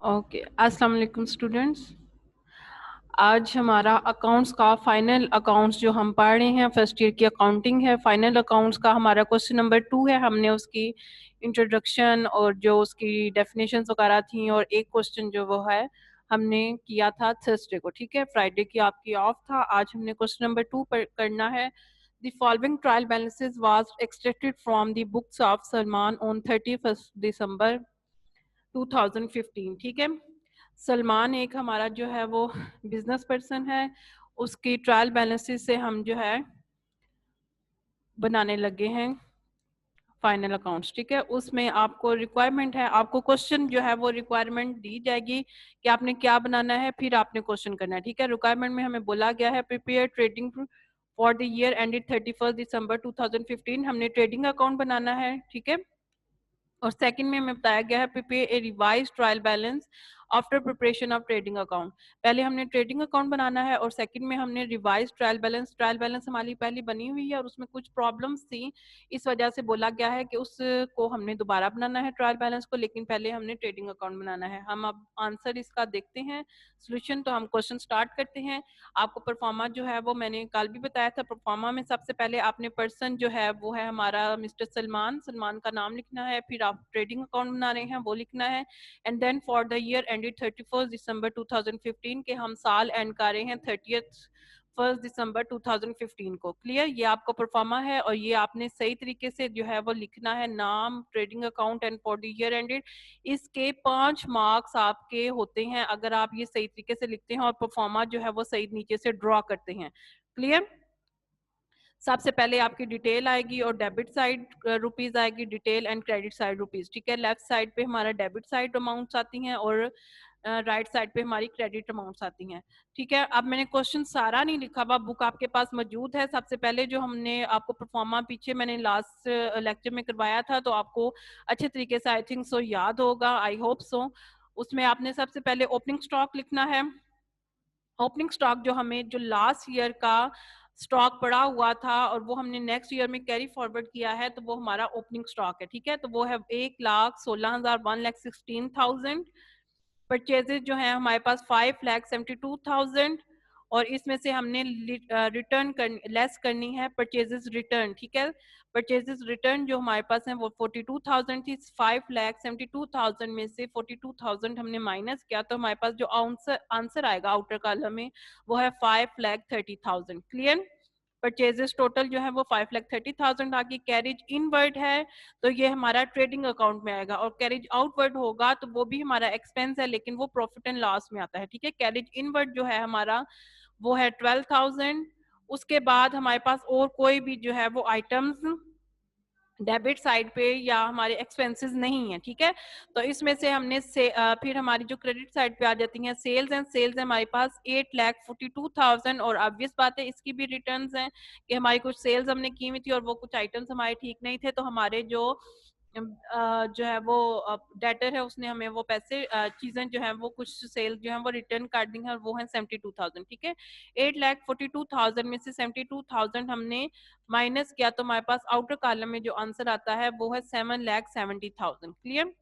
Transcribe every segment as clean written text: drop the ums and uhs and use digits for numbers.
Okay, अस्सलाम वालेकुम students. आज हमारा अकाउंट्स का फाइनल अकाउंट्स जो हम पढ़ रहे हैं, फर्स्ट ईयर की अकाउंटिंग है। फाइनल अकाउंट्स का हमारा क्वेश्चन नंबर 2 है। हमने उसकी इंट्रोडक्शन और जो उसकी डेफिनेशंस वगैरह थी, और एक क्वेश्चन जो वो है हमने किया था थर्सडे को, ठीक है। फ्राइडे की आपकी ऑफ था। आज हमने क्वेश्चन नंबर 2 करना है। The following trial balances was extracted from the books of Salman on 31st December 2015, ठीक है। सलमान एक हमारा जो है वो बिजनेस पर्सन है। उसकी ट्रायल बैलेंसेस से हम जो है बनाने लगे हैं फाइनल अकाउंट्स, ठीक है। उसमें आपको रिक्वायरमेंट है, आपको क्वेश्चन जो है वो रिक्वायरमेंट दी जाएगी कि आपने क्या बनाना है, फिर आपने क्वेश्चन करना है, ठीक है। रिक्वायरमेंट में हमें बोला गया है prepare trading for the year ended 31st December 2015। हमने ट्रेडिंग अकाउंट बनाना है, ठीक है। और सेकंड में हमें बताया गया है prepare a revise trial balance after preparation of trading account. पहले हमने ट्रेडिंग अकाउंट बनाना है और सेकंड में हमने रिवाइज ट्रायल बैलेंस हमारी पहले बनी हुई है और उसमें कुछ प्रॉब्लम्स थी, इस वजह से बोला गया है कि उसको हमने दोबारा बनाना है ट्रायल बैलेंस को, लेकिन पहले हमने ट्रेडिंग अकाउंट बनाना है। हम अब आंसर इसका देखते हैं, सोल्यूशन। तो हम क्वेश्चन स्टार्ट करते हैं। आपको परफॉर्मा जो है वो मैंने कल भी बताया था। परफॉर्मा में सबसे पहले आपने पर्सन जो है वो है हमारा मिस्टर सलमान, सलमान का नाम लिखना है। फिर आप ट्रेडिंग अकाउंट बना रहे हैं वो लिखना है। And then for the year ended 31st December 2015 के हम साल एंड कर रहे हैं 31st दिसंबर 2015 को। क्लियर, ये आपका परफॉर्मा है और ये आपने सही तरीके से जो है वो लिखना है, नाम, trading account and for the year ended. इसके 5 मार्क्स आपके होते हैं अगर आप ये सही तरीके से लिखते हैं और परफॉर्मा जो है वो सही नीचे से ड्रॉ करते हैं। क्लियर, सबसे पहले आपकी डिटेल आएगी और डेबिट साइड रुपीज आएगी, detail and credit side rupees, ठीक है। लेफ्ट साइड पे हमारा डेबिट साइड अमाउंट्स आती हैं और राइट साइड पे हमारी क्रेडिट अमाउंट्स आती हैं, ठीक है। अब मैंने क्वेश्चन सारा नहीं लिखा हुआ, बुक आपके पास मौजूद है। सबसे पहले जो हमने आपको परफॉर्मा पीछे मैंने लास्ट लेक्चर में करवाया था, तो आपको अच्छे तरीके से आई थिंक सो याद होगा, आई होप सो। उसमें आपने सबसे पहले ओपनिंग स्टॉक लिखना है। ओपनिंग स्टॉक जो हमें जो लास्ट ईयर का स्टॉक पड़ा हुआ था और वो हमने नेक्स्ट ईयर में कैरी फॉरवर्ड किया है, तो वो हमारा ओपनिंग स्टॉक है, ठीक है। तो वो है 1,16,000, 1,16,000। परचेजेज जो है हमारे पास 5,72,000 और इसमें से हमने रिटर्न लेस करनी है परचेजेस रिटर्न, ठीक है। परचेजेस रिटर्न जो हमारे पास है वो 42,000 थी। 5,72,000 में से 42,000 हमने माइनस किया, तो हमारे पास जो आंसर आएगा आउटर कॉलम में वो है 5,30,000। क्लियर, परचेजेस टोटल जो है वो 5,30,000 आगे। कैरेज इनवर्ड है तो ये हमारा ट्रेडिंग अकाउंट में आएगा, और कैरेज आउटवर्ड होगा तो वो भी हमारा एक्सपेंस है लेकिन वो प्रॉफिट एंड लॉस में आता है, ठीक है। कैरेज इनवर्ड जो है हमारा वो है 12,000। उसके बाद हमारे पास और कोई भी जो है वो आइटम्स डेबिट साइड पे या हमारे एक्सपेंसेस नहीं है, ठीक है। तो इसमें से हमने फिर हमारी जो क्रेडिट साइड पे आ जाती हैं सेल्स एंड सेल्स है हमारे पास 8,42,000, और ऑब्वियस बात है इसकी भी रिटर्न्स हैं कि हमारी कुछ सेल्स हमने की हुई थी और वो कुछ आइटम्स हमारे ठीक नहीं थे, तो हमारे जो है वो डेटर है उसने हमें वो पैसे चीजें जो है वो कुछ सेल्स जो है वो रिटर्न कर दी हैं और वो है 72,000, ठीक है। 8,42,000 में से 72,000 हमने माइनस किया तो हमारे पास आउटर कॉलम में जो आंसर आता है वो है 7,70,000। क्लियर,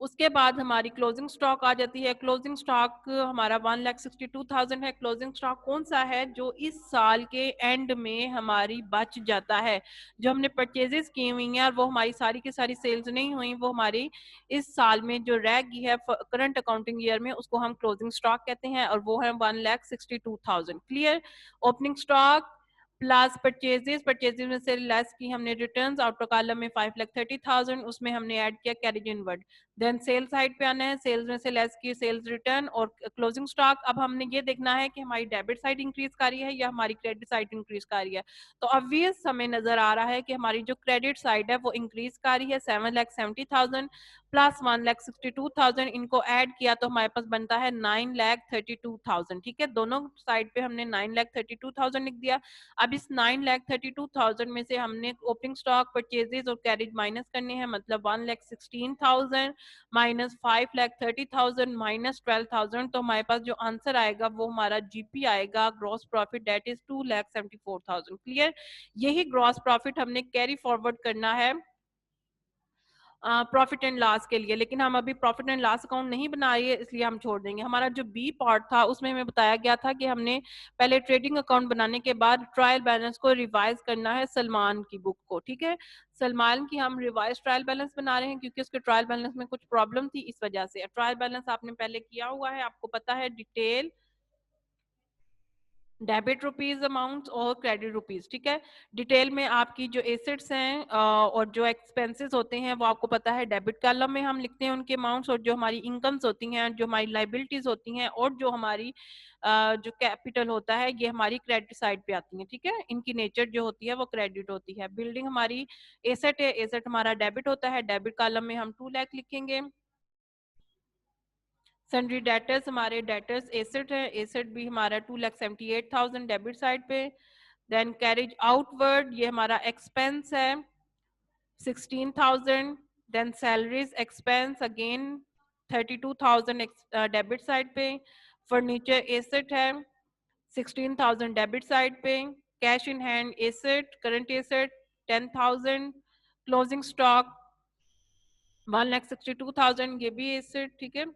उसके बाद हमारी क्लोजिंग स्टॉक आ जाती है। क्लोजिंग स्टॉक हमारा 1,62,000 है। क्लोजिंग स्टॉक कौन सा है? जो इस साल के एंड में हमारी बच जाता है, जो हमने परचेजेस की हुई हैं और वो हमारी सारी की सारी सेल्स नहीं हुई, वो हमारी इस साल में जो रह गई है करंट अकाउंटिंग ईयर में, उसको हम क्लोजिंग स्टॉक कहते हैं और वो है 1,62,000। Clear, opening stock plus purchases में से लेस की हमने रिटर्न्स, आउटर कॉलम में 5,30,000, उसमें हमने ऐड किया carriage inward. Then sale side पे आना है, सेल्स में से लेस की सेल्स रिटर्न और क्लोजिंग स्टॉक। अब हमने ये देखना है कि हमारी डेबिट साइड इंक्रीज कर रही है या हमारी क्रेडिट साइड इंक्रीज कर रही है। तो ऑब्वियस हमें नजर आ रहा है कि हमारी जो क्रेडिट साइड है वो इंक्रीज कर रही है। 7,70,000 प्लस 1,62,000, इनको ऐड किया तो हमारे पास बनता है 9,32,000, ठीक है। दोनों साइड पे हमने 9,32,000 लिख दिया। अब इस 9,32,000 में से हमने ओपनिंग स्टॉक, परचेजेस और कैरेज माइनस करने हैं, मतलब 1,16,000 माइनस 5,30,000 माइनस 12,000, तो हमारे पास जो आंसर आएगा वो हमारा जीपी आएगा, gross profit, that is 2,74,000। Clear, यही ग्रॉस प्रॉफिट हमने कैरी फॉरवर्ड करना है प्रॉफिट एंड लॉस के लिए, लेकिन हम अभी प्रॉफिट एंड लॉस अकाउंट नहीं बना रही है, इसलिए हम छोड़ देंगे। हमारा जो बी पार्ट था उसमें हमें बताया गया था कि हमने पहले ट्रेडिंग अकाउंट बनाने के बाद ट्रायल बैलेंस को रिवाइज करना है सलमान की बुक को, ठीक है। सलमान की हम रिवाइज ट्रायल बैलेंस बना रहे हैं क्योंकि उसके ट्रायल बैलेंस में कुछ प्रॉब्लम थी, इस वजह से। ट्रायल बैलेंस आपने पहले किया हुआ है, आपको पता है, डिटेल डेबिट रुपीज अमाउंट और क्रेडिट रुपीज, ठीक है। डिटेल में आपकी जो एसेट्स हैं और जो एक्सपेंसेस होते हैं वो आपको पता है डेबिट कॉलम में हम लिखते हैं उनके अमाउंट्स, और जो हमारी इनकम्स होती हैं, जो हमारी लाइबिलिटीज होती हैं, और जो हमारी जो कैपिटल होता है ये हमारी क्रेडिट साइड पे आती है, ठीक है। इनकी नेचर जो होती है वो क्रेडिट होती है। बिल्डिंग हमारी एसेट है, एसेट हमारा डेबिट होता है, डेबिट कॉलम में हम 2 लाख लिखेंगे। सन्ड्री डेटर्स हमारे डेटर्स एसेट है, एसेट भी हमारा 2,78,000 डेबिट साइड पे। देन कैरिज आउटवर्ड ये हमारा एक्सपेंस है 16,000। Then salaries expense again 32,000 debit side पे। फर्नीचर एसेट है 16,000 डेबिट साइड पे। Cash in hand asset current asset 10,000। Closing stock 1,62,000 ये भी एसेट, ठीक है।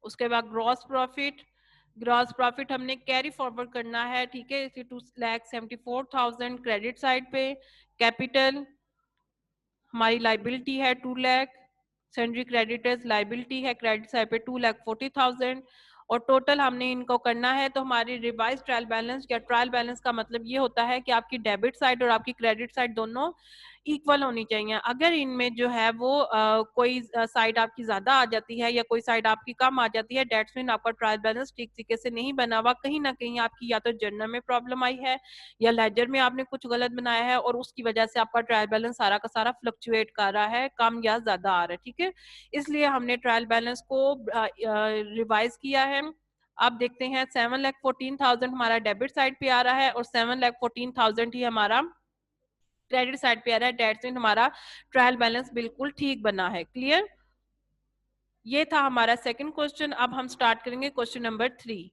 उसके बाद ग्रॉस प्रॉफिट हमने कैरी फॉरवर्ड करना है, ठीक है, इसे 2,74,000 क्रेडिट साइड पे। कैपिटल हमारी लाइबिलिटी है 2 लाख। सन्ड्री क्रेडिटर्स लाइबिलिटी है क्रेडिट साइड पे 2,40,000। और टोटल हमने इनको करना है, तो हमारी रिवाइज ट्रायल बैलेंस या ट्रायल बैलेंस का मतलब ये होता है कि आपकी डेबिट साइड और आपकी क्रेडिट साइड दोनों इक्वल होनी चाहिए। अगर इनमें जो है वो कोई साइड आपकी ज्यादा आ जाती है या कोई साइड आपकी कम आ जाती है, डेट्स मीन आपका ट्रायल बैलेंस ठीक तरीके से नहीं बना हुआ, कहीं ना कहीं आपकी या तो जर्नल में प्रॉब्लम आई है या लेजर में आपने कुछ गलत बनाया है, और उसकी वजह से आपका ट्रायल बैलेंस सारा का सारा फ्लक्चुएट कर रहा है, कम या ज्यादा आ रहा है, ठीक है। इसलिए हमने ट्रायल बैलेंस को रिवाइज किया है। अब देखते हैं 7,14,000 हमारा डेबिट साइड पे आ रहा है और 7,14,000 ही हमारा क्रेडिट साइड पे आ रहा है। डेट्स मीन हमारा ट्रायल बैलेंस बिल्कुल ठीक बना है। क्लियर? ये था हमारा सेकंड क्वेश्चन। अब हम स्टार्ट करेंगे question number 3।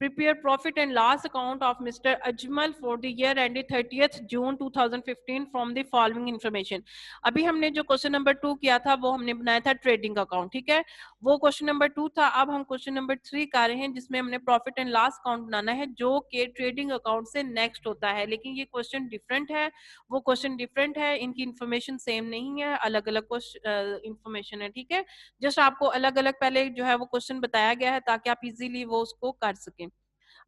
Prepare profit and loss account of Mr. Ajmal for the year ended 30th June 2015 from the following information। अभी हमने जो क्वेश्चन नंबर 2 किया था वो हमने बनाया था ट्रेडिंग अकाउंट, ठीक है, वो क्वेश्चन नंबर 2 था। अब हम क्वेश्चन नंबर 3 कर रहे हैं जिसमें हमने प्रॉफिट एंड लॉस अकाउंट बनाना है, जो कि ट्रेडिंग अकाउंट से नेक्स्ट होता है, लेकिन ये क्वेश्चन डिफरेंट है, वो क्वेश्चन डिफरेंट है, इनकी इन्फॉर्मेशन सेम नहीं है, अलग अलग इन्फॉर्मेशन है, ठीक है। जस्ट आपको अलग अलग पहले जो है वो क्वेश्चन बताया गया है ताकि आप इजीली वो उसको कर सकें।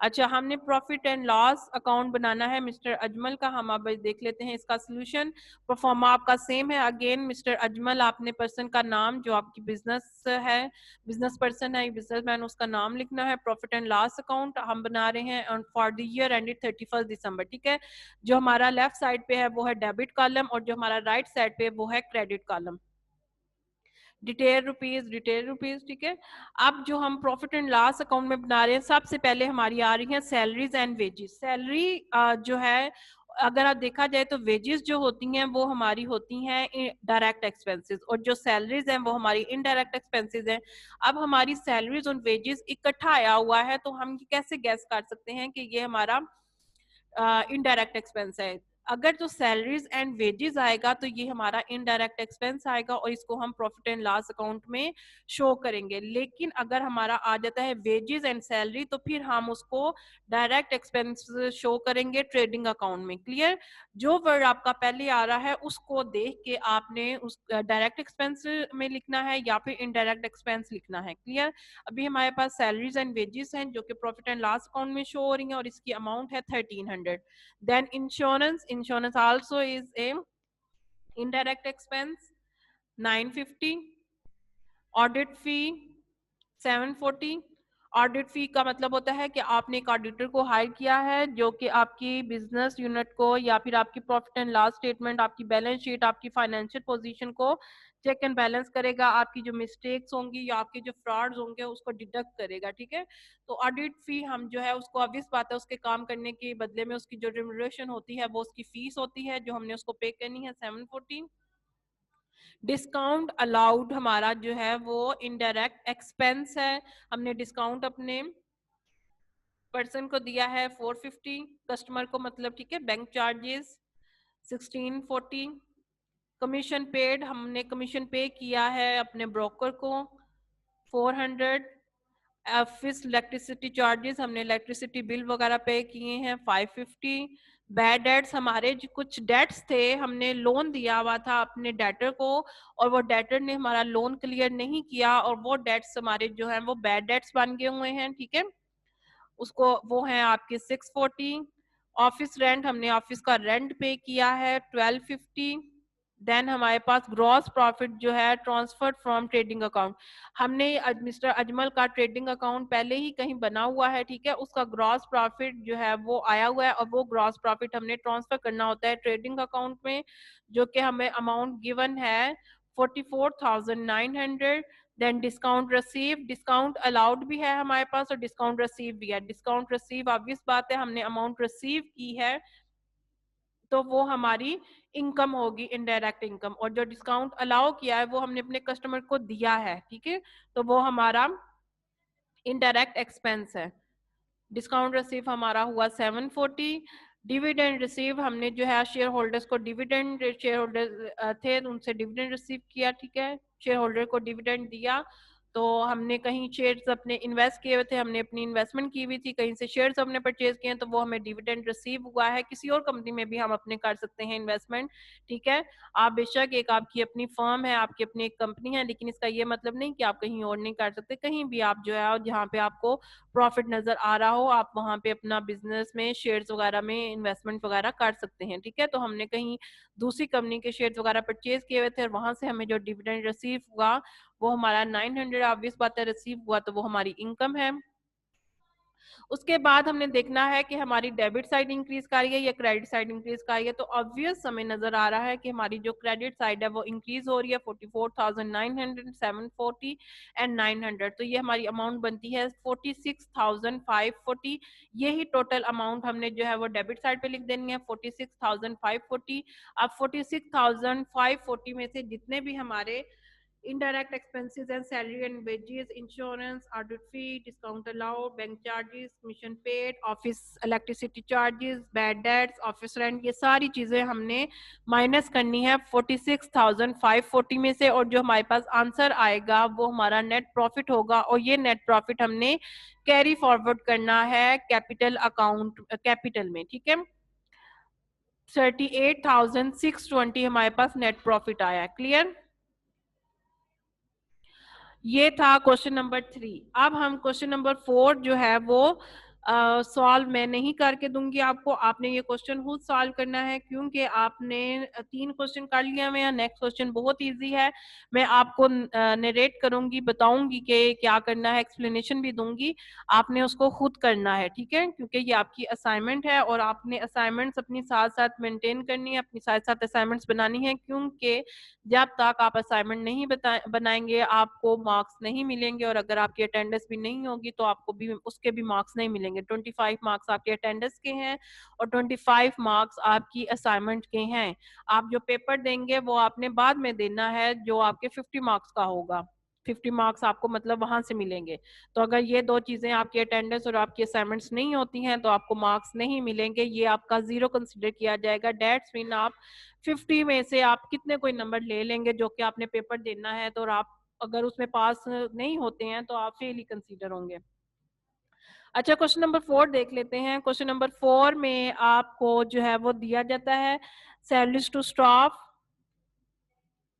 अच्छा, हमने प्रॉफिट एंड लॉस अकाउंट बनाना है मिस्टर अजमल का। हम अब देख लेते हैं इसका सोल्यूशन। परफॉर्मा आपका सेम है। अगेन मिस्टर अजमल, आपने पर्सन का नाम जो आपकी बिजनेस है, बिजनेस पर्सन है, बिजनेसमैन, उसका नाम लिखना है। प्रॉफिट एंड लॉस अकाउंट हम बना रहे हैं फॉर द ईयर एंडेड 31 दिसंबर, ठीक है। जो हमारा लेफ्ट साइड पे है वो है डेबिट कॉलम और जो हमारा राइट साइड पे वो है क्रेडिट कॉलम। डिटेल रुपीज, ठीक है। अब जो हम प्रॉफिट एंड लॉस अकाउंट में बना रहे हैं, सबसे पहले हमारी आ रही है सैलरीज एंड वेजेस। सैलरी जो है, अगर आप देखा जाए तो वेजेस जो होती हैं वो हमारी होती हैं डायरेक्ट एक्सपेंसेस, और जो सैलरीज हैं वो हमारी इनडायरेक्ट एक्सपेंसेस हैं। अब हमारी सैलरीज और वेजेस इकट्ठा आया हुआ है, तो हम कैसे गैस कर सकते हैं कि ये हमारा इनडायरेक्ट एक्सपेंस है। अगर जो सैलरीज एंड वेजेस आएगा तो ये हमारा इनडायरेक्ट एक्सपेंस आएगा और इसको हम प्रॉफिट एंड लॉस अकाउंट में शो करेंगे। लेकिन अगर हमारा आ जाता है वेजेस एंड सैलरी तो फिर हम उसको डायरेक्ट एक्सपेंस शो करेंगे ट्रेडिंग अकाउंट में। क्लियर? जो वर्ड आपका पहले आ रहा है उसको देख के आपने उस डायरेक्ट एक्सपेंस में लिखना है या फिर इनडायरेक्ट एक्सपेंस लिखना है। क्लियर? अभी हमारे पास सैलरीज एंड वेजेस हैं जो कि प्रॉफिट एंड लॉस अकाउंट में शो हो रही हैं और इसकी अमाउंट है 1300। Then insurance also is a indirect expense 950। Audit fee 740। Audit fee का मतलब होता है कि आपने एक ऑडिटर को हायर किया है जो कि आपकी बिजनेस यूनिट को या फिर आपकी प्रॉफिट एंड लॉस स्टेटमेंट, आपकी बैलेंस शीट, आपकी फाइनेंशियल पोजीशन को चेक एंड बैलेंस करेगा, आपकी जो मिस्टेक्स होंगी या आपके जो फ्रॉड्स होंगे उसको डिडक्ट करेगा, ठीक है। तो ऑडिट फी हम जो है उसको, ऑब्वियस बात है, उसके काम करने के बदले में उसकी जो रिम्यूनरेशन होती है वो उसकी फीस होती है जो हमने उसको पे करनी है 740। डिस्काउंट अलाउड हमारा जो है वो इनडायरेक्ट एक्सपेंस है। हमने डिस्काउंट अपने पर्सन को दिया है 450, कस्टमर को मतलब, ठीक है। Bank charges 1640। कमीशन पेड, हमने कमीशन पे किया है अपने ब्रोकर को 400। ऑफिस इलेक्ट्रिसिटी चार्जेस, हमने इलेक्ट्रिसिटी बिल वगैरह पे किए हैं 550। बैड डेट्स, हमारे जो कुछ डेट्स थे, हमने लोन दिया हुआ था अपने डेटर को और वो डेटर ने हमारा लोन क्लियर नहीं किया और वो डेट्स हमारे जो हैं वो बैड डेट्स बन गए हुए हैं, ठीक है। उसको वो है आपके 640। ऑफिस रेंट, हमने ऑफिस का रेंट पे किया है 1250। देन हमारे पास ग्रॉस प्रॉफिट जो है ट्रांसफर फ्रॉम ट्रेडिंग अकाउंट, हमने मिस्टर अजमल का ट्रेडिंग अकाउंट पहले ही कहीं बना हुआ है, ठीक है, उसका ग्रॉस प्रॉफिट जो है वो आया हुआ है और वो ग्रॉस प्रॉफिट हमने ट्रांसफर करना होता है ट्रेडिंग अकाउंट में, जो कि हमें अमाउंट गिवन है 44,900। Then discount receive, discount allowed भी है हमारे पास और डिस्काउंट रिसीव भी है। डिस्काउंट रिसीव ऑब्वियस बात है, हमने अमाउंट रिसीव की है तो वो हमारी इनकम होगी, इनडायरेक्ट इनकम, और जो डिस्काउंट अलाउ किया है वो हमने अपने कस्टमर को दिया है, ठीक है, तो वो हमारा इनडायरेक्ट एक्सपेंस है। डिस्काउंट रिसीव हमारा हुआ 740। डिविडेंड रिसीव, हमने जो है शेयर होल्डर्स को डिविडेंड, शेयर होल्डर थे तो उनसे डिविडेंड रिसीव किया, ठीक है, शेयर होल्डर को डिविडेंड दिया। तो हमने कहीं शेयर्स अपने इन्वेस्ट किए हुए थे, हमने अपनी इन्वेस्टमेंट की हुई थी, कहीं से शेयर्स हमने परचेज किए हैं तो वो हमें डिविडेंड रिसीव हुआ है। किसी और कंपनी में भी हम अपने कर सकते हैं इन्वेस्टमेंट, ठीक है। आप बेशक एक आपकी अपनी फर्म है, आपकी अपनी एक कंपनी है, लेकिन इसका ये मतलब नहीं कि आप कहीं और नहीं कर सकते। कहीं भी आप जो है जहाँ पे आपको प्रॉफिट नजर आ रहा हो आप वहां पे अपना बिजनेस में शेयर्स वगैरह में इन्वेस्टमेंट वगैरह कर सकते हैं, ठीक है। तो हमने कहीं दूसरी कंपनी के शेयर्स वगैरह परचेज किए हुए थे और वहां से हमें जो डिविडेंड रिसीव हुआ वो हमारा 900, ऑब्वियस बात है रिसीव हुआ तो वो हमारी इनकम है। उसके बाद हमने देखना है कि हमारी डेबिट साइड इंक्रीज कर रही है या क्रेडिट साइड इंक्रीज कर रही है। तो ऑब्वियस हमें नजर आ रहा है कि हमारी जो क्रेडिट साइड है वो इंक्रीज हो रही है 44,900, 740 एंड 900, तो ये हमारी अमाउंट बनती है 46,540। यही टोटल अमाउंट हमने जो है वो डेबिट साइड पे लिख देनी है 46,540। अब 46,540 में से जितने भी हमारे indirect expenses and salary and wages, insurance, audit fee, discount allowed, bank charges, commission paid, office electricity charges, bad debts, office rent, ये सारी चीजें हमने माइनस करनी है 46,540 में से, और जो हमारे पास आंसर आएगा वो हमारा नेट प्रॉफिट होगा और ये नेट प्रॉफिट हमने कैरी फॉरवर्ड करना है कैपिटल अकाउंट, कैपिटल में, ठीक है। 38,620 हमारे पास नेट प्रॉफिट आया, क्लियर। ये था क्वेश्चन नंबर 3। अब हम क्वेश्चन नंबर 4 जो है वो सॉल्व मैं नहीं करके दूंगी आपको, आपने ये क्वेश्चन खुद सॉल्व करना है क्योंकि आपने 3 क्वेश्चन कर लिया हुए हैं। नेक्स्ट क्वेश्चन बहुत इजी है, मैं आपको नरेट करूंगी, बताऊंगी कि क्या करना है, एक्सप्लेनेशन भी दूंगी, आपने उसको खुद करना है, ठीक है, क्योंकि ये आपकी असाइनमेंट है और आपने असाइनमेंट्स अपनी साथ साथ मेंटेन करनी है, अपनी साथ साथ असाइनमेंट्स बनानी है, क्योंकि जब तक आप असाइनमेंट नहीं बनाएंगे आपको मार्क्स नहीं मिलेंगे, और अगर आपकी अटेंडेंस भी नहीं होगी तो आपको भी उसके भी मार्क्स नहीं मिलेंगे। 25 मार्क्स आपके अटेंडेंस के हैं और 25 मार्क्स आपकी असाइनमेंट के हैं। आप जो पेपर देंगे वो आपने बाद में देना है जो आपके 50 मार्क्स का होगा, 50 मार्क्स आपको मतलब वहां से मिलेंगे। तो अगर ये दो चीजें आपकी अटेंडेंस और आपकी असाइनमेंट्स नहीं होती हैं तो आपको मार्क्स नहीं मिलेंगे, ये आपका जीरो कंसिडर किया जाएगा। डेट्स मीन आप 50 में से आप कितने कोई नंबर ले लेंगे जो कि आपने पेपर देना है, तो और आप अगर उसमें पास नहीं होते हैं तो आप फेल ही कंसीडर होंगे। अच्छा, क्वेश्चन नंबर 4 देख लेते हैं। क्वेश्चन नंबर 4 में आपको जो है वो दिया जाता है salaries to staff,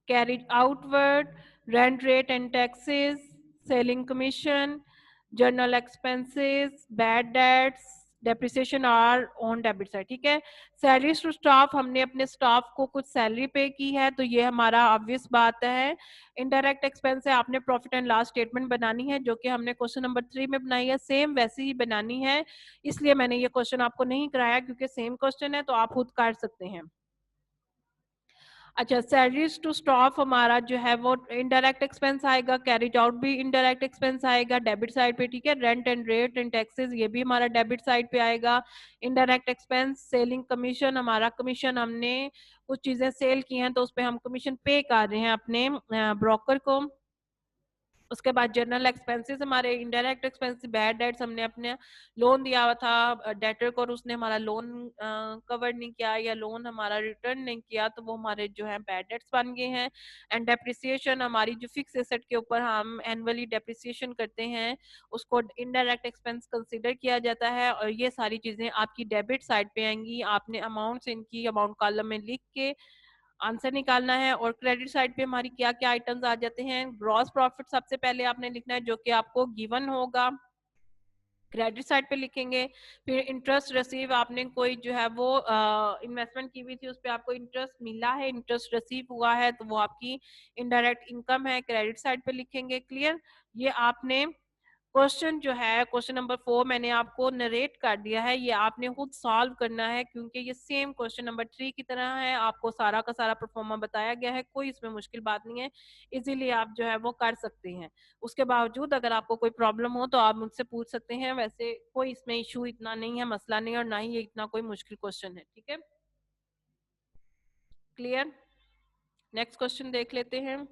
carried outward, rent rate and taxes, selling commission, journal expenses, bad debts, depreciation are on debit side, ठीक है। सैलरीज टू स्टाफ, हमने अपने स्टाफ को कुछ सैलरी पे की है तो ये हमारा ऑब्वियस बात है। इनडायरेक्ट एक्सपेंस है, आपने प्रॉफिट एंड लॉस स्टेटमेंट बनानी है जो कि हमने क्वेश्चन नंबर 3 में बनाई है, सेम वैसे ही बनानी है, इसलिए मैंने ये क्वेश्चन आपको नहीं कराया क्योंकि सेम क्वेश्चन है तो आप खुद कर सकते हैं। अच्छा, सैलरीज टू स्टाफ हमारा जो है वो इनडायरेक्ट एक्सपेंस आएगा, कैरिज आउट भी इनडायरेक्ट एक्सपेंस आएगा डेबिट साइड पे, ठीक है। Rent and rate and taxes ये भी हमारा डेबिट साइड पे आएगा। इनडायरेक्ट एक्सपेंस सेलिंग कमीशन, हमारा कमीशन हमने कुछ चीजें सेल की हैं तो उस पर हम कमीशन पे कर रहे हैं अपने ब्रोकर को, उसके बाद जनरल एक्सपेंसेस, हमारे इनडायरेक्ट एक्सपेंसेस, बैड डेट्स, हमने अपने लोन दिया हुआ था डेटर को और उसने हमारा लोन कवर नहीं किया या लोन हमारा रिटर्न नहीं किया, तो वो हमारे जो है बैड डेट्स बन गए हैं। एंड डेप्रिसिएशन, हमारी जो फिक्स एसेट के ऊपर हम एनुअली डेप्रिसिएशन करते हैं उसको इनडायरेक्ट एक्सपेंस कंसीडर किया जाता है, और ये सारी चीजें आपकी डेबिट साइड पे आएंगी। आपने अमाउंट्स इनकी अमाउंट कॉलम में लिख के आंसर निकालना है। और क्रेडिट साइड पे हमारी क्या क्या आइटम्स आ जाते हैं, ग्रॉस प्रॉफिट सबसे पहले आपने लिखना है जो कि आपको गिवन होगा, क्रेडिट साइड पे लिखेंगे। फिर इंटरेस्ट रिसीव, आपने कोई जो है वो इन्वेस्टमेंट की हुई थी उस पर आपको इंटरेस्ट मिला है, इंटरेस्ट रिसीव हुआ है, तो वो आपकी इनडायरेक्ट इनकम है, क्रेडिट साइड पे लिखेंगे। क्लियर? ये आपने क्वेश्चन जो है क्वेश्चन नंबर 4 मैंने आपको नरेट कर दिया है, ये आपने खुद सॉल्व करना है क्योंकि ये सेम क्वेश्चन नंबर 3 की तरह है। आपको सारा का सारा परफॉर्मा बताया गया है, कोई इसमें मुश्किल बात नहीं है, इजीली आप जो है वो कर सकते हैं। उसके बावजूद अगर आपको कोई प्रॉब्लम हो तो आप मुझसे पूछ सकते हैं, वैसे कोई इसमें इशू इतना नहीं है, मसला नहीं है, और ना ही ये इतना कोई मुश्किल क्वेश्चन है। ठीक है, क्लियर? नेक्स्ट क्वेश्चन देख लेते हैं।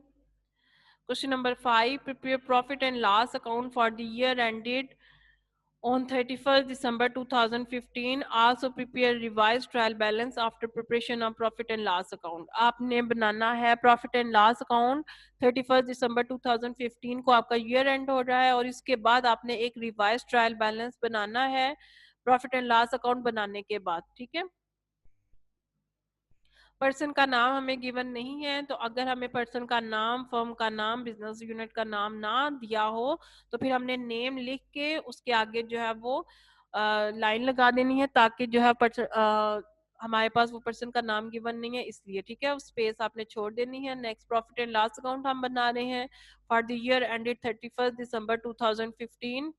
Question number 5, prepare profit and loss account for the year ended on 31st December 2015. Also prepare revised trial balance after preparation of profit and loss account. आपने बनाना है profit and loss account 31st December 2015 को, आपका year end हो रहा है, और इसके बाद आपने एक revised trial balance बनाना है profit and loss account बनाने के बाद। ठीक है, पर्सन का नाम हमें गिवन नहीं है, तो अगर हमें पर्सन का नाम, फर्म का नाम, बिजनेस यूनिट का नाम ना दिया हो तो फिर हमने नेम लिख के उसके आगे जो है वो लाइन लगा देनी है, ताकि जो है हमारे पास वो पर्सन का नाम गिवन नहीं है इसलिए। ठीक है, स्पेस आपने छोड़ देनी है। Next, profit and loss account हम बना रहे हैं for the year ended 31st December 2015।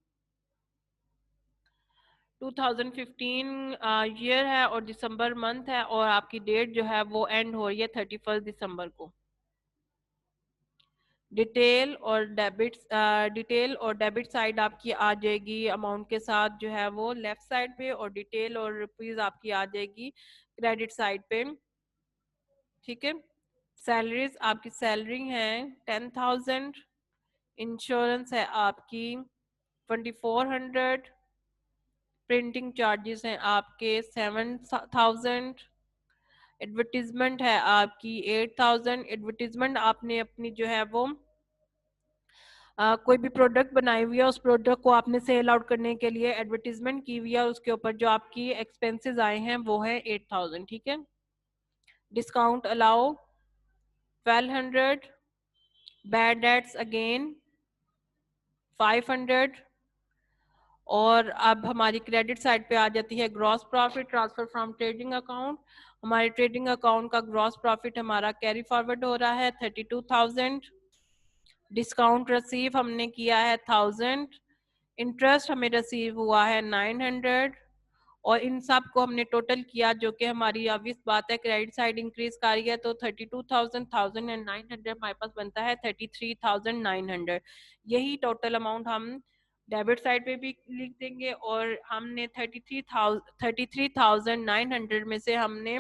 2015 year है और दिसंबर मंथ है, और आपकी डेट जो है वो एंड हो रही है 31st दिसंबर को। डिटेल और डेबिट साइड आपकी आ जाएगी अमाउंट के साथ जो है वो लेफ्ट साइड पे, और डिटेल और रुपीज आपकी आ जाएगी क्रेडिट साइड पे। ठीक है, सैलरीज, आपकी सैलरी है 10,000, इंश्योरेंस है आपकी 2400, प्रिंटिंग चार्जेस हैं आपके 7,000, एडवर्टीजमेंट है आपकी 8,000। एडवर्टीजमेंट आपने अपनी जो है वो कोई भी प्रोडक्ट बनाई हुई है, उस प्रोडक्ट को आपने सेल आउट करने के लिए एडवर्टीजमेंट की हुई है, उसके ऊपर जो आपकी एक्सपेंसेस आए हैं वो है 8,000। ठीक है, discount allow 1200, bad debts again 500, और अब हमारी क्रेडिट साइड पे आ जाती है gross profit transfer from trading account. हमारे ट्रेडिंग अकाउंट का ग्रॉस प्रॉफिट हमारा कैरी फॉरवर्ड हो रहा है 32,000। डिस्काउंट रिसीव हमने किया है 1000, इंटरेस्ट हमें रिसीव हुआ है 900, और इन सब को हमने टोटल किया, जो कि हमारी ऑब्वियस बात है क्रेडिट साइड इंक्रीज कर रही है, तो 32,000, 1000 एंड 900 हमारे पास बनता है 33,900। यही टोटल अमाउंट हम डेबिट साइड पे भी लिख देंगे, और हमने 33,900 में से हमने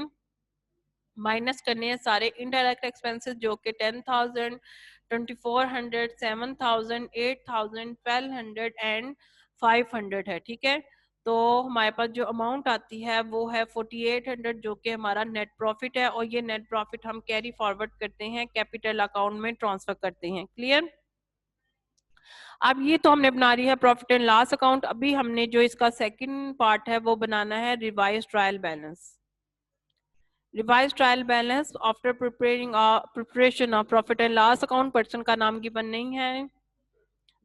माइनस करने हैं सारे इनडायरेक्ट एक्सपेंसेस, जो कि 10,000, 2400, 7,000, 8,000, 1200 एंड 500 है। ठीक है, तो हमारे पास जो अमाउंट आती है वो है 4800, जो कि हमारा नेट प्रॉफिट है, और ये नेट प्रॉफिट हम कैरी फॉरवर्ड करते हैं, कैपिटल अकाउंट में ट्रांसफर करते हैं। क्लियर? अब ये तो हमने बना रही है प्रॉफिट एंड लॉस अकाउंट। अभी हमने जो इसका सेकंड पार्ट है वो बनाना है revise trial balance. Revise trial balance after preparation of profit and loss account, person का नाम गिवन नहीं है,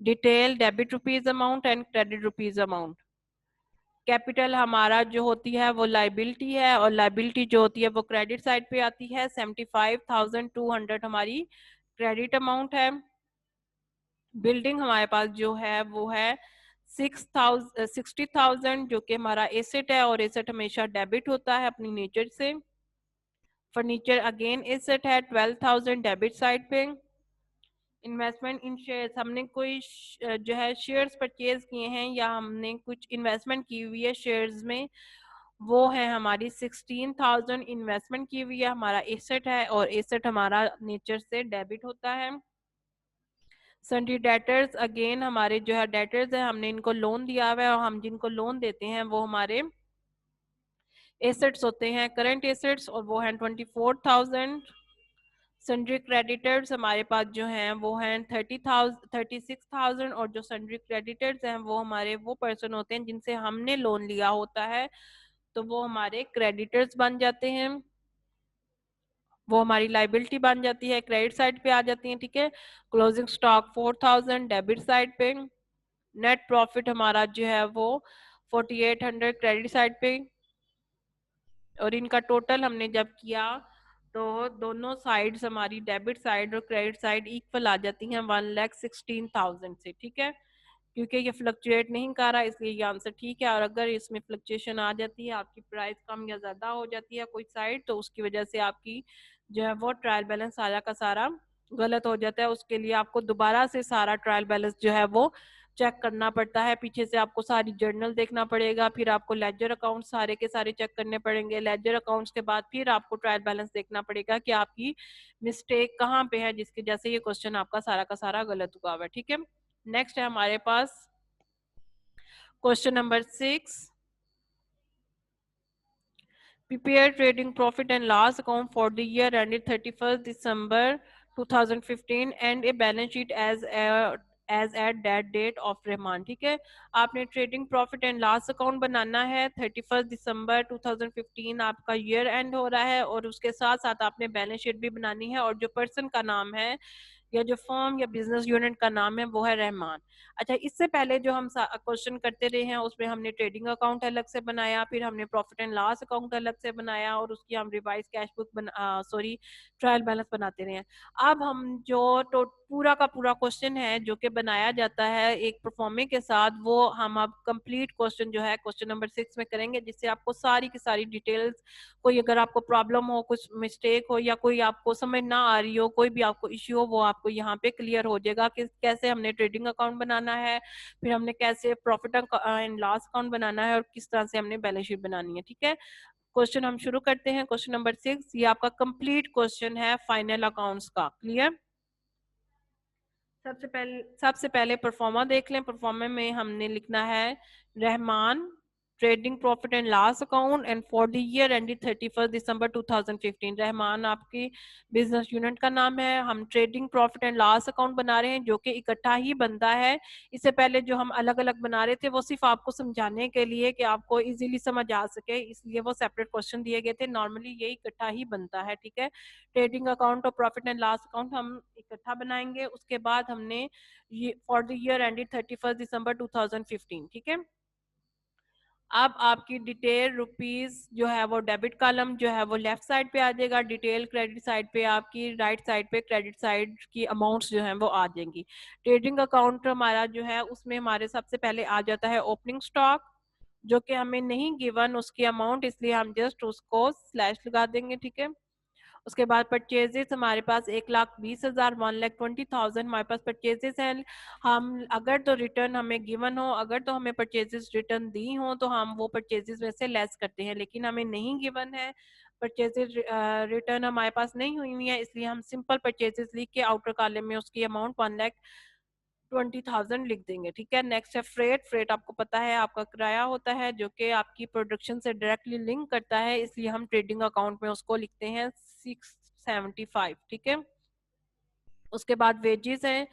detail debit rupees amount and credit rupees amount. Capital हमारा जो होती है वो लाइबिलिटी है, और लाइबिलिटी जो होती है वो क्रेडिट साइड पे आती है। 75,200 हमारी क्रेडिट अमाउंट है। बिल्डिंग हमारे पास जो है वो है 60,000, जो कि हमारा एसेट है, और एसेट हमेशा डेबिट होता है अपनी नेचर से। फर्नीचर अगेन एसेट है 12,000 डेबिट साइड पे। इन्वेस्टमेंट इन शेयर्स, हमने कोई जो है शेयर्स परचेज किए हैं या हमने कुछ इन्वेस्टमेंट की हुई है शेयर्स में, वो है हमारी 16,000 इन्वेस्टमेंट की हुई है, हमारा एसेट है, और एसेट हमारा नेचर से डेबिट होता है। सन्ड्री डेटर्स, अगेन हमारे जो है डेटर्स है, हमने इनको लोन दिया हुआ है और हम जिनको लोन देते हैं वो हमारे एसेट्स होते हैं, करंट एसेट्स, और वो हैं 24,000। सन्ड्री क्रेडिटर्स हमारे पास जो हैं वो हैं 36,000, और जो सन्ड्री क्रेडिटर्स हैं वो हमारे वो पर्सन होते हैं जिनसे हमने लोन लिया होता है, तो वो हमारे क्रेडिटर्स बन जाते हैं, वो हमारी लाइबिलिटी बन जाती है, क्रेडिट साइड पे आ जाती है, ठीक है। क्लोजिंग स्टॉक 4,000 डेबिट साइड पे, नेट प्रॉफिट हमारा जो है वो 4,800 क्रेडिट साइड पे, और इनका टोटल हमने जब किया तो दोनों साइड्स हमारी डेबिट साइड और क्रेडिट साइड इक्वल आ जाती हैं 1,16,000 से, ठीक है। क्योंकि ये फ्लक्चुएट नहीं कर रहा इसलिए ये आंसर ठीक है, और अगर इसमें फ्लक्चुएशन आ जाती है, आपकी प्राइस कम या ज्यादा हो जाती है कोई साइड, तो उसकी वजह से आपकी जो है वो ट्रायल बैलेंस सारा का सारा गलत हो जाता है। उसके लिए आपको दोबारा से सारा ट्रायल बैलेंस जो है वो चेक करना पड़ता है, पीछे से आपको सारी जर्नल देखना पड़ेगा, फिर आपको लेजर अकाउंट सारे के सारे चेक करने पड़ेंगे, लेजर अकाउंट्स के बाद फिर आपको ट्रायल बैलेंस देखना पड़ेगा कि आपकी मिस्टेक कहाँ पे है, जिसकी वजह से ये क्वेश्चन आपका सारा का सारा गलत हुआ है, ठीक है। नेक्स्ट है हमारे पास question number 6, prepare trading profit and loss account for the year ended 31st December 2015 and a balance sheet as at that date of Rahman, ठीक है। आपने trading profit and loss account बनाना है, 31 दिसंबर 2015 आपका ईयर एंड हो रहा है, और उसके साथ साथ आपने बैलेंस शीट भी बनानी है, और जो पर्सन का नाम है या जो फर्म या बिजनेस यूनिट का नाम है वो है रहमान। अच्छा, इससे पहले जो हम क्वेश्चन करते रहे हैं उसमें हमने ट्रेडिंग अकाउंट अलग से बनाया, फिर हमने प्रॉफिट एंड लॉस अकाउंट अलग से बनाया, और उसकी हम revise cash book sorry trial balance बनाते रहे हैं। अब हम जो पूरा का पूरा क्वेश्चन है जो कि बनाया जाता है एक परफॉर्मिंग के साथ, वो हम अब कंप्लीट क्वेश्चन जो है क्वेश्चन नंबर 6 में करेंगे, जिससे आपको सारी की सारी डिटेल्स, कोई अगर आपको प्रॉब्लम हो, कुछ मिस्टेक हो, या कोई आपको समझ ना आ रही हो, कोई भी आपको इश्यू हो, वो आपको यहाँ पे क्लियर हो जाएगा कि कैसे हमने ट्रेडिंग अकाउंट बनाना है, फिर हमने कैसे प्रॉफिट एंड लॉस अकाउंट बनाना है, और किस तरह से हमने बैलेंस शीट बनानी है, ठीक है। क्वेश्चन हम शुरू करते हैं, क्वेश्चन नंबर 6, ये आपका कंप्लीट क्वेश्चन है फाइनल अकाउंट्स का, क्लियर। सबसे पहले परफॉर्मा देख लें। परफॉर्मा में हमने लिखना है Rahman trading profit and loss account and for the year ended 31 दिसंबर 2015। रहमान आपकी बिजनेस यूनिट का नाम है। हम trading profit and loss account बना रहे हैं जो कि इकट्ठा ही बनता है। इससे पहले जो हम अलग अलग बना रहे थे वो सिर्फ आपको समझाने के लिए कि आपको इजीली समझ आ सके, इसलिए वो सेपरेट क्वेश्चन दिए गए थे। नॉर्मली ये इकट्ठा ही बनता है, ठीक है। ट्रेडिंग अकाउंट और प्रॉफिट एंड लॉस अकाउंट हम इकट्ठा बनाएंगे। उसके बाद हमने ये फॉर द ईयर एंडेड 31 दिसंबर 2015, ठीक है। अब आपकी डिटेल रुपीस जो है वो डेबिट कॉलम जो है वो लेफ्ट साइड पे आ जाएगा, डिटेल क्रेडिट साइड पे आपकी राइट साइड पे क्रेडिट साइड की अमाउंट्स जो हैं वो आ जाएंगी। ट्रेडिंग अकाउंट हमारा जो है उसमें हमारे सबसे पहले आ जाता है ओपनिंग स्टॉक, जो कि हमें नहीं गिवन उसकी अमाउंट, इसलिए हम जस्ट उसको स्लैश लगा देंगे, ठीक है। उसके बाद परचेजेस हमारे पास 1,20,000 1,20,000 हमारे पास परचेजेस हैं। हम अगर तो रिटर्न हमें गिवन हो, अगर तो हमें परचेजेस रिटर्न दी हो तो हम वो परचेजेस में से लेस करते हैं, लेकिन हमें नहीं गिवन है परचेजेस रिटर्न हमारे पास नहीं हुई हुई है, इसलिए हम सिंपल परचेजेस लिख के आउटर कॉलम में उसकी अमाउंट 1,20,000 लिख देंगे, ठीक है। नेक्स्ट है फ्रेट। फ्रेट आपको पता है आपका किराया होता है जो कि आपकी प्रोडक्शन से डायरेक्टली लिंक करता है, इसलिए हम ट्रेडिंग अकाउंट में उसको लिखते हैं 675, ठीक है। उसके बाद वेजेस हैं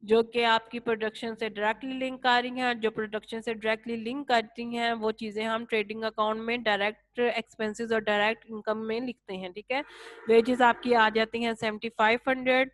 जो कि आपकी प्रोडक्शन से डायरेक्टली लिंक आ रही हैं। जो प्रोडक्शन से डायरेक्टली लिंक करती हैं वो चीज़ें हम ट्रेडिंग अकाउंट में डायरेक्ट एक्सपेंसेस और डायरेक्ट इनकम में लिखते हैं, ठीक है। वेजेस आपकी आ जाती हैं 7,500।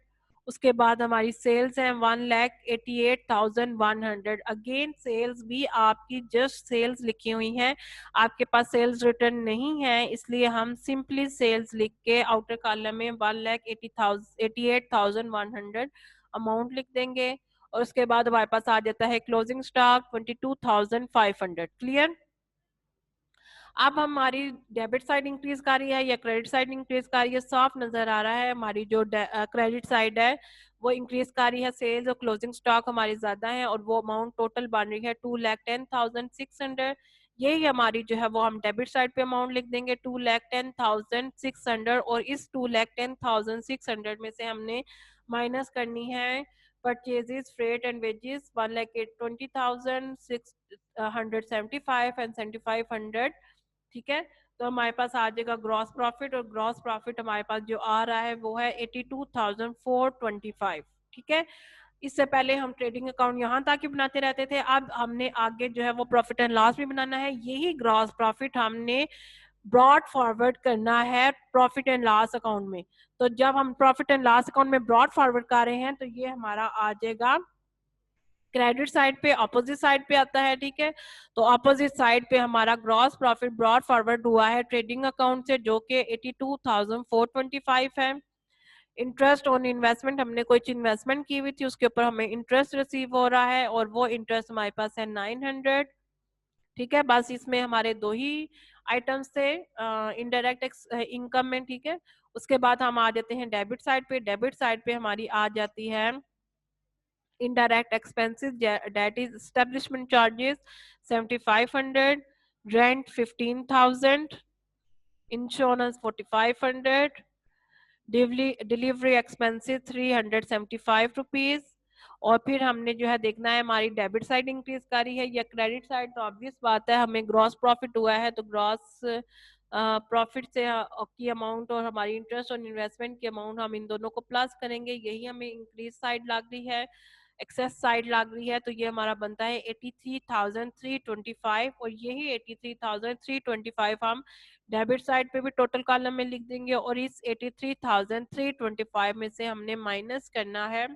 उसके बाद हमारी सेल्स हैं 1,88,100। अगेन सेल्स भी आपकी जस्ट सेल्स लिखी हुई हैं, आपके पास सेल्स रिटर्न नहीं है, इसलिए हम सिंपली सेल्स लिख के आउटर कॉलम में 1,88,100 अमाउंट लिख देंगे। और उसके बाद हमारे पास आ जाता है क्लोजिंग स्टॉक 22,500, क्लियर। अब हमारी डेबिट साइड इंक्रीज कर रही है या क्रेडिट साइड इंक्रीज कर रही है, साफ नजर आ रहा है। हमारी जो क्रेडिट साइड है वो इंक्रीज कर रही है, सेल्स और क्लोजिंग स्टॉक हमारी ज्यादा है, और वो अमाउंट टोटल बन रही है 2,10,600। यही हमारी जो है वो हम डेबिट साइड पे अमाउंट लिख देंगे 2,10,600, और इस 2,10,600 में से हमने माइनस करनी है Purchases, freight and wages 1,20,675 and 7,500, ठीक है। तो हमारे पास आ जाएगा ग्रॉस प्रॉफिट, और ग्रॉस प्रॉफिट हमारे पास जो आ रहा है वो है 82,425, ठीक है। इससे पहले हम ट्रेडिंग अकाउंट यहाँ तक ही बनाते रहते थे, अब हमने आगे जो है वो प्रॉफिट एंड लॉस भी बनाना है। यही ग्रॉस प्रॉफिट हमने ब्रॉड फॉरवर्ड करना है प्रॉफिट एंड लॉस अकाउंट में। तो जब हम प्रॉफिट एंड लॉस अकाउंट में ब्रॉड फॉरवर्ड कर रहे हैं तो ये हमारा आ जाएगा क्रेडिट साइड पे, ऑपोजिट साइड पे आता है, ठीक है। तो ऑपोजिट साइड पे हमारा ग्रॉस प्रॉफिट ब्रॉड फॉरवर्ड हुआ है ट्रेडिंग अकाउंट से, जो कि 82,425 है। इंटरेस्ट ऑन इन्वेस्टमेंट, हमने कुछ इन्वेस्टमेंट की हुई थी, उसके ऊपर हमें इंटरेस्ट रिसीव हो रहा है, और वो इंटरेस्ट हमारे पास है 900, ठीक है। बस इसमें हमारे दो ही आइटम्स थे इनडायरेक्ट इनकम में, ठीक है। उसके बाद हम आ जाते हैं डेबिट साइड पे। डेबिट साइड पे हमारी आ जाती है indirect expenses, that is establishment charges 7,500, rent 15,000, insurance 4,500, delivery expenses 375 rupees. और फिर हमने जो है देखना है हमारी डेबिट साइड इंक्रीज करी है या क्रेडिट साइड। तो ऑब्वियस बात है, हमें ग्रॉस प्रॉफिट हुआ है तो ग्रॉस प्रॉफिट से की अमाउंट और हमारी इंटरेस्ट और इन्वेस्टमेंट की अमाउंट हम इन दोनों को प्लस करेंगे, यही हमें इंक्रीज साइड लग रही है, एक्सेस साइड लग रही है। तो ये हमारा बनता है 83,325, और यही 83,325 हम डेबिट साइड पे भी टोटल कॉलम में लिख देंगे, और इस 83,325 में से हमने माइनस करना है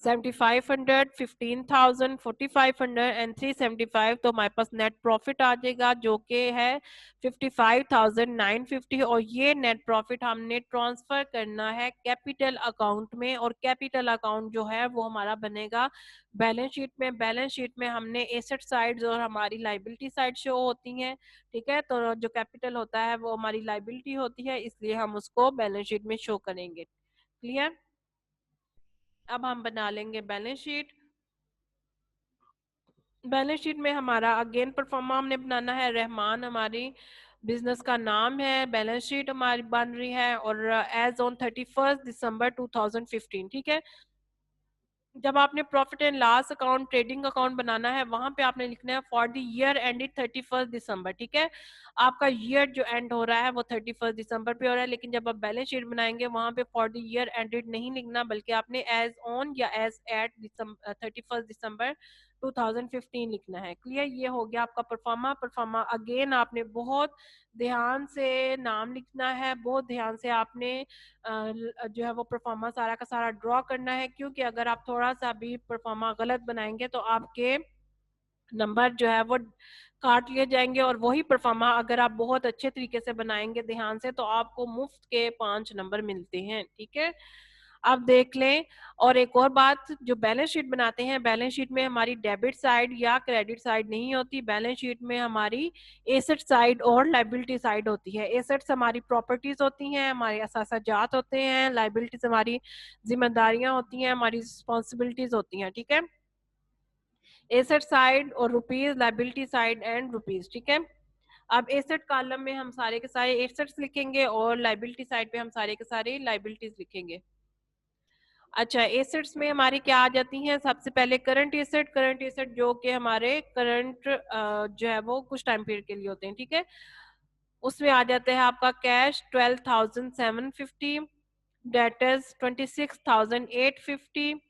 7,500, 15,000, 4,500 एंड 375। तो हमारे पास नेट प्रॉफिट आ जाएगा जो कि है 55,950, और ये नेट प्रॉफिट हमने ट्रांसफर करना है कैपिटल अकाउंट में, और कैपिटल अकाउंट जो है वो हमारा बनेगा बैलेंस शीट में। बैलेंस शीट में हमने एसेट साइड्स और हमारी लाइबिलिटी साइड शो होती हैं, ठीक है। तो जो कैपिटल होता है वो हमारी लाइबिलिटी होती है, इसलिए हम उसको बैलेंस शीट में शो करेंगे। क्लियर? अब हम बना लेंगे बैलेंस शीट। बैलेंस शीट में हमारा अगेन परफॉर्मा हमने बनाना है, रहमान हमारी बिजनेस का नाम है, बैलेंस शीट हमारी बन रही है, और एज ऑन 31 दिसंबर 2015, ठीक है। जब आपने profit and loss account trading account बनाना है, वहां पे आपने लिखना है फॉर द ईयर एंडेड 31 दिसंबर, ठीक है। आपका ईयर जो एंड हो रहा है वो 31 दिसंबर पे हो रहा है, लेकिन जब आप बैलेंस शीट बनाएंगे वहां पे फॉर द ईयर एंडेड नहीं लिखना, बल्कि आपने एज ऑन या एज एट 31 दिसंबर 2015 लिखना है। क्लियर? ये हो गया आपका परफॉर्मा। परफॉर्मा अगेन आपने बहुत ध्यान से नाम लिखना है, बहुत ध्यान से आपने जो है वो परफॉर्मा सारा का सारा ड्रॉ करना है, क्योंकि अगर आप थोड़ा सा भी परफॉर्मा गलत बनाएंगे तो आपके नंबर जो है वो काट लिए जाएंगे, और वही परफॉर्मा अगर आप बहुत अच्छे तरीके से बनाएंगे ध्यान से तो आपको मुफ्त के 5 नंबर मिलते हैं, ठीक है। अब देख लें, और एक और बात, जो बैलेंस शीट बनाते हैं, बैलेंस शीट में हमारी डेबिट साइड या क्रेडिट साइड नहीं होती, बैलेंस शीट में हमारी एसेट साइड और लाइबिलिटी साइड होती है। एसेट्स हमारी प्रॉपर्टीज होती हैं, हमारे असासाजात होते हैं, लाइबिलिटीज हमारी जिम्मेदारियां होती हैं, हमारी रिस्पॉन्सिबिलिटीज होती हैं, ठीक है। एसेट साइड और rupees, liability side and rupees, ठीक है। अब एसेट कॉलम में हम सारे के सारे एसेट्स लिखेंगे, और लाइबिलिटी साइड पे हम सारे के सारे लाइबिलिटीज लिखेंगे। अच्छा, एसेट्स में हमारी क्या आ जाती हैं? सबसे पहले करंट एसेट। करंट एसेट जो कि हमारे करंट जो है वो कुछ टाइम पीरियड के लिए होते हैं, ठीक है। उसमें आ जाते हैं आपका cash 12,750, debtors 26,850,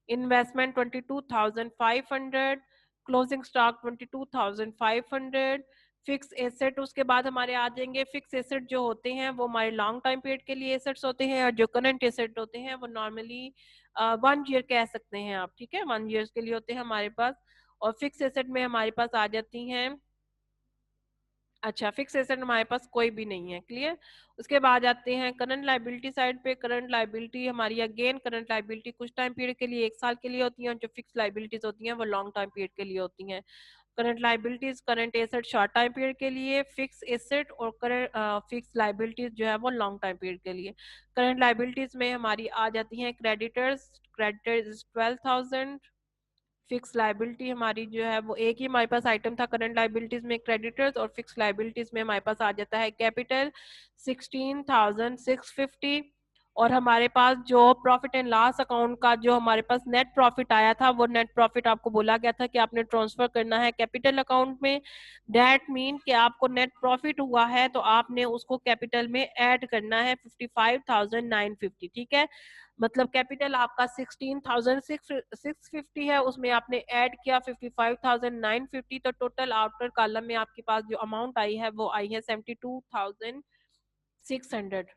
investment 22,500, closing stock 22,500, fix asset उसके बाद हमारे आ जाएंगे। फिक्स एसेट जो होते हैं वो हमारे लॉन्ग टाइम पीरियड के लिए एसेट्स होते हैं, और जो करंट एसेट होते हैं वो नॉर्मली 1 ईयर कह सकते हैं आप, ठीक है, 1 ईयर के लिए होते हैं हमारे पास। और फिक्स एसेट में हमारे पास आ जाती हैं, अच्छा, फिक्स एसेट हमारे पास कोई भी नहीं है। क्लियर? उसके बाद आते हैं करंट लाइबिलिटी साइड पे। करंट लाइबिलिटी हमारी अगेन करंट लाइबिलिटी कुछ टाइम पीरियड के लिए 1 साल के लिए होती हैं, और जो फिक्स लाइबिलिटीज होती हैं वो लॉन्ग टाइम पीरियड के लिए होती हैं। Current liabilities, current asset short time period के लिए, फिक्स एसेट और करंट फिक्स लाइबिलिटीज जो है वो लॉन्ग टाइम पीरियड के लिए। करंट लाइबिलिटीज में हमारी आ जाती हैं क्रेडिटर्स। क्रेडिटर्स 12,000, फिक्स लाइबिलिटी हमारी जो है वो एक ही हमारे पास आइटम था करंट लाइबिलिटीज में, क्रेडिटर्स, और फिक्स लाइबिलिटीज में हमारे पास आ जाता है कैपिटल 16,650, और हमारे पास जो प्रॉफिट एंड लॉस अकाउंट का जो हमारे पास नेट प्रॉफिट आया था, वो नेट प्रॉफिट आपको बोला गया था कि आपने ट्रांसफर करना है कैपिटल अकाउंट में। दैट मीन कि आपको नेट प्रॉफिट हुआ है तो आपने उसको कैपिटल में ऐड करना है 55,950, ठीक है। मतलब कैपिटल आपका 16,650 है, उसमें आपने ऐड किया 55,950, तो टोटल आउटर कॉलम में आपके पास जो अमाउंट आई है वो आई है 72,600।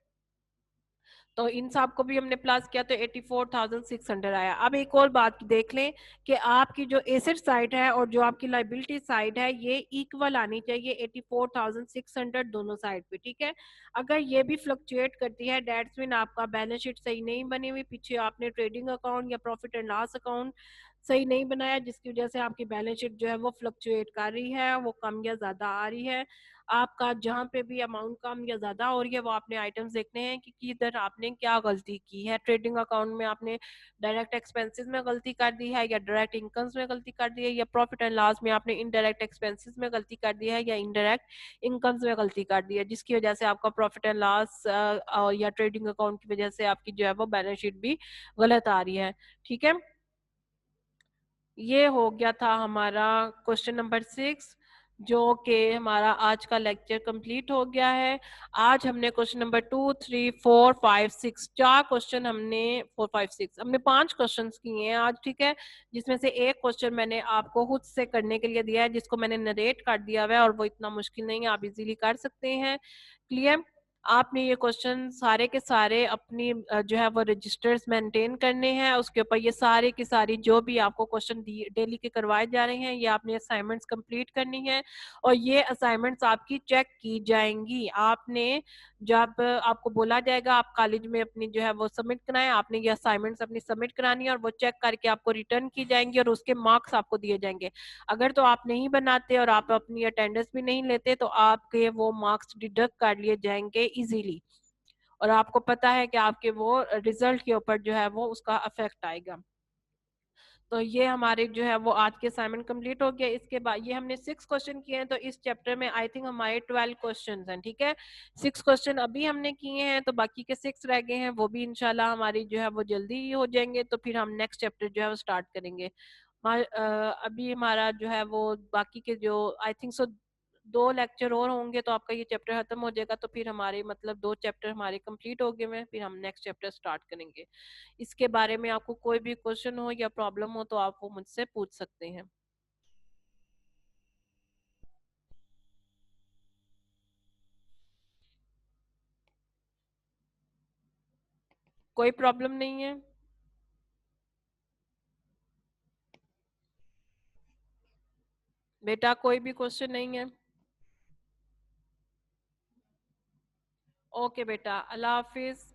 तो इन सब को भी हमने प्लस किया तो 84,600 आया। अब एक और बात देख लें कि आपकी जो एसेट साइड है और जो आपकी लाइबिलिटी साइड है ये इक्वल आनी चाहिए 84,600 दोनों साइड पे, ठीक है। अगर ये भी फ्लक्चुएट करती है डेट्स मीन आपका बैलेंस शीट सही नहीं बनी हुई, पीछे आपने ट्रेडिंग अकाउंट या प्रॉफिट एंड लॉस अकाउंट सही नहीं बनाया, जिसकी वजह से आपकी बैलेंस शीट जो है वो फ्लक्चुएट कर रही है, वो कम या ज्यादा आ रही है। आपका जहाँ पे भी अमाउंट कम या ज्यादा हो रही है वो आपने आइटम्स देखने हैं कि किधर आपने क्या गलती की है। ट्रेडिंग अकाउंट में आपने डायरेक्ट एक्सपेंसेस में गलती कर दी है या डायरेक्ट इनकम्स में गलती कर दी है, या प्रॉफिट एंड लॉस में आपने इनडायरेक्ट एक्सपेंसेस में गलती कर दी है या इनडायरेक्ट इनकम्स में गलती कर दी है, जिसकी वजह से आपका प्रॉफिट एंड लॉस या ट्रेडिंग अकाउंट की वजह से आपकी जो है वो बैलेंस शीट भी गलत आ रही है, ठीक है। ये हो गया था हमारा क्वेश्चन नंबर 6, जो कि हमारा आज का लेक्चर कंप्लीट हो गया है। आज हमने क्वेश्चन नंबर 2, 3, 4, 5, 6 चार क्वेश्चन हमने 4, 5, 6 हमने 5 क्वेश्चन किए हैं आज, ठीक है। जिसमें से एक क्वेश्चन मैंने आपको खुद से करने के लिए दिया है, जिसको मैंने नरेट कर दिया हुआ है, और वो इतना मुश्किल नहीं है, आप इजीली कर सकते हैं। क्लियर। आपने ये क्वेश्चन सारे के सारे अपनी जो है वो रजिस्टर्स मेंटेन करने हैं, उसके ऊपर ये सारे की सारी जो भी आपको क्वेश्चन डेली के करवाए जा रहे हैं, ये आपने असाइनमेंट्स कंप्लीट करनी है, और ये असाइनमेंट्स आपकी चेक की जाएंगी। आपने जब आपको बोला जाएगा आप कॉलेज में अपनी जो है वो सबमिट कराएं, आपने ये असाइनमेंट्स अपनी सबमिट करानी है, और वो चेक करके आपको रिटर्न की जाएंगी और उसके मार्क्स आपको दिए जाएंगे। अगर तो आप नहीं बनाते और आप अपनी अटेंडेंस भी नहीं लेते तो आपके वो मार्क्स डिडक्ट कर लिए जाएंगे इजीली, और आपको पता है कि आपके वो रिजल्ट के ऊपर जो है वो उसका अफेक्ट आएगा। तो ये हमारे जो है वो आज के असाइनमेंट कंप्लीट हो गया। इसके बाद ये हमने 6 क्वेश्चन किए हैं, तो इस चैप्टर में आई थिंक हमारे 12 क्वेश्चन हैं, ठीक है। 6 क्वेश्चन अभी हमने किए हैं, तो बाकी के 6 रह गए हैं, वो भी इंशाल्लाह हमारी जो है वो जल्दी ही हो जाएंगे, तो फिर हम नेक्स्ट चैप्टर जो है वो स्टार्ट करेंगे। अभी हमारा जो है वो बाकी के जो आई थिंक सो 2 लेक्चर और होंगे तो आपका ये चैप्टर खत्म हो जाएगा, तो फिर हमारे मतलब 2 चैप्टर हमारे कंप्लीट हो गए हैं, फिर हम नेक्स्ट चैप्टर स्टार्ट करेंगे। इसके बारे में आपको कोई भी क्वेश्चन हो या प्रॉब्लम हो तो आप वो मुझसे पूछ सकते हैं। कोई प्रॉब्लम नहीं है? बेटा कोई भी क्वेश्चन नहीं है? ओके बेटा, अल्लाह हाफिज।